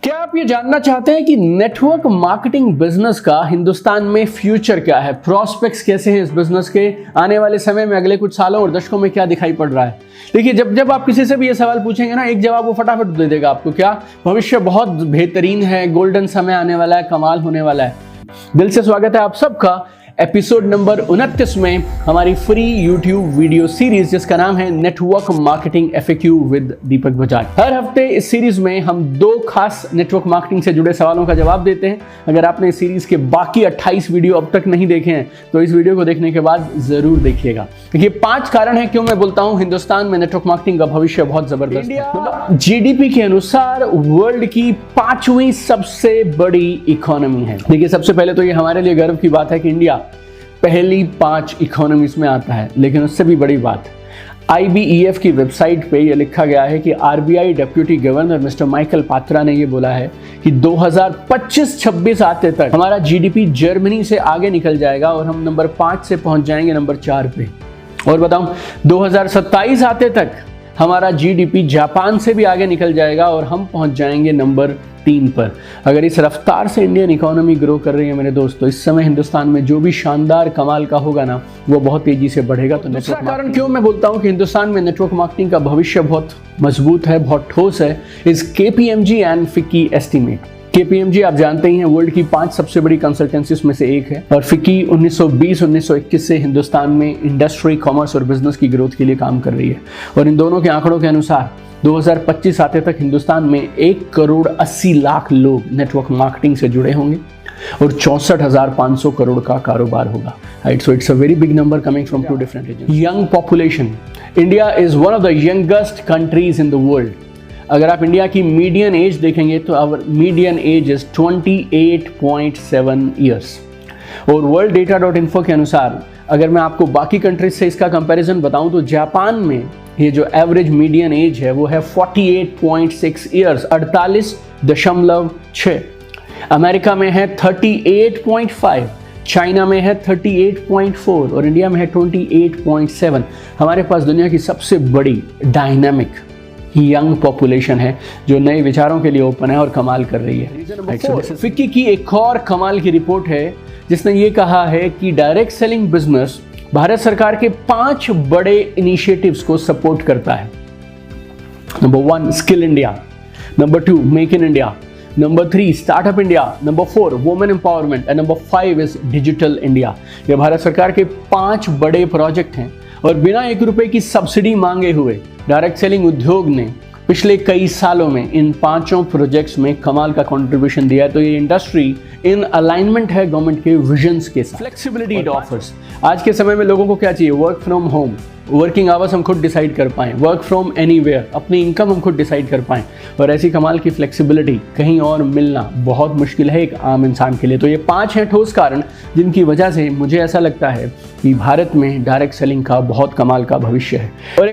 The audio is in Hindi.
क्या आप ये जानना चाहते हैं कि नेटवर्क मार्केटिंग बिजनेस का हिंदुस्तान में फ्यूचर क्या है, प्रोस्पेक्ट्स कैसे हैं इस बिजनेस के, आने वाले समय में अगले कुछ सालों और दशकों में क्या दिखाई पड़ रहा है। देखिए, जब आप किसी से भी ये सवाल पूछेंगे ना, एक जवाब वो फटाफट दे देगा आपको, क्या भविष्य बहुत बेहतरीन है, गोल्डन समय आने वाला है, कमाल होने वाला है। दिल से स्वागत है आप सबका एपिसोड नंबर 29 में हमारी फ्री यूट्यूब वीडियो सीरीज जिसका नाम है नेटवर्क मार्केटिंग एफएक्यू विद दीपक बजाज। हर हफ्ते इस सीरीज में हम 2 खास नेटवर्क मार्केटिंग से जुड़े सवालों का जवाब देते हैं। अगर आपने इस सीरीज के बाकी 28 वीडियो अब तक नहीं देखे हैं तो इस वीडियो को देखने के बाद जरूर देखिएगा। देखिए, 5 कारण है क्यों मैं बोलता हूं हिंदुस्तान में नेटवर्क मार्केटिंग का भविष्य बहुत जबरदस्त है। जीडीपी के अनुसार वर्ल्ड की 5वीं सबसे बड़ी इकोनॉमी है। देखिए, सबसे पहले तो ये हमारे लिए गर्व की बात है कि इंडिया पहली 5 इकोनॉमीज में आता है, लेकिन उससे भी बड़ी बात, IBEF की वेबसाइट पे ये लिखा गया है कि RBI deputy governor mister Michael Patra ने ये बोला है कि 2025-26 आते तक हमारा जीडीपी जर्मनी से आगे निकल जाएगा और हम नंबर 5 से पहुंच जाएंगे नंबर 4 पे। और बताऊं, 2027 आते तक हमारा जीडीपी जापान से भी आगे निकल जाएगा और हम पहुंच जाएंगे नंबर 3 पर। अगर इस रफ्तार से इंडियन इकोनॉमी ग्रो कर रही है मेरे दोस्तों, इस समय हिंदुस्तान में जो भी शानदार कमाल का होगा ना, वो बहुत तेजी से बढ़ेगा। तो दूसरा कारण क्यों मैं बोलता हूं कि हिंदुस्तान में नेटवर्क मार्केटिंग का भविष्य बहुत मजबूत है, बहुत ठोस है, इस KPMG and FICCI estimate. KPMG आप जानते ही हैं, वर्ल्ड की 5 सबसे बड़ी कंसल्टेंसीज में से एक है, और फिक्की 1920-1921 से हिंदुस्तान में इंडस्ट्री, कॉमर्स और बिजनेस की ग्रोथ के लिए काम कर रही है। और इन दोनों के आंकड़ों के अनुसार 2025 आते तक हिंदुस्तान में 1,80,00,000 लोग नेटवर्क मार्केटिंग से जुड़े होंगे और 64,500 करोड़ का कारोबार होगा। Right, so it's a very big number coming from 2 different region. Young population, India is one of the youngest countries in the world. अगर आप इंडिया की मीडियन एज देखेंगे तो our median age is 28.7 years. और worlddata.info के अनुसार अगर मैं आपको बाकी कंट्रीज से इसका कंपैरिजन बताऊं तो जापान में ये जो एवरेज मीडियन एज है वो है 48.6 ईयर्स, 48.6। अमेरिका में है 38.5, चाइना में है 38.4 और इंडिया में है 28.7। हमारे पास दुनिया की सबसे बड़ी डायनामिक यंग पॉपुलेशन है जो नए विचारों के लिए ओपन है और कमाल कर रही है। फिक्की की एक और कमाल की रिपोर्ट है जिसने ये कहा है कि डायरेक्ट सेलिंग बिजनेस भारत सरकार के 5 बड़े इनिशिएटिव्स को सपोर्ट करता है। Number 1 skill India, number 2 make in India, number 3 startup India, number 4 women empowerment and number 5 is digital India. ये भारत सरकार के 5 बड़े प्रोजेक्ट हैं और बिना 1 रुपए की सब्सिडी मांगे हुए डायरेक्ट सेलिंग उद्योग ने पिछले कई सालों में इन 5 प्रोजेक्ट्स में कमाल का कंट्रीब्यूशन दिया है। तो ये इंडस्ट्री इन अलाइनमेंट है गवर्नमेंट के विजन्स के साथ। Flexibility it offers. आज के समय में लोगों को क्या चाहिए? Work from home, working hours हम खुद डिसाइड कर पाएं, वर्क फ्रॉम एनीवेयर, अपनी इनकम हम खुद डिसाइड कर पाएं, और ऐसी कमाल की फ्लेक्सिबिलिटी कहीं और मिलना बहुत मुश्किल है एक आम इंसान के लिए। तो ये 5 हैं ठोस कारण जिनकी वजह से मुझे ऐसा लगता है कि भारत में डायरेक्ट सेलिंग का बहुत कमाल का भविष्य है। और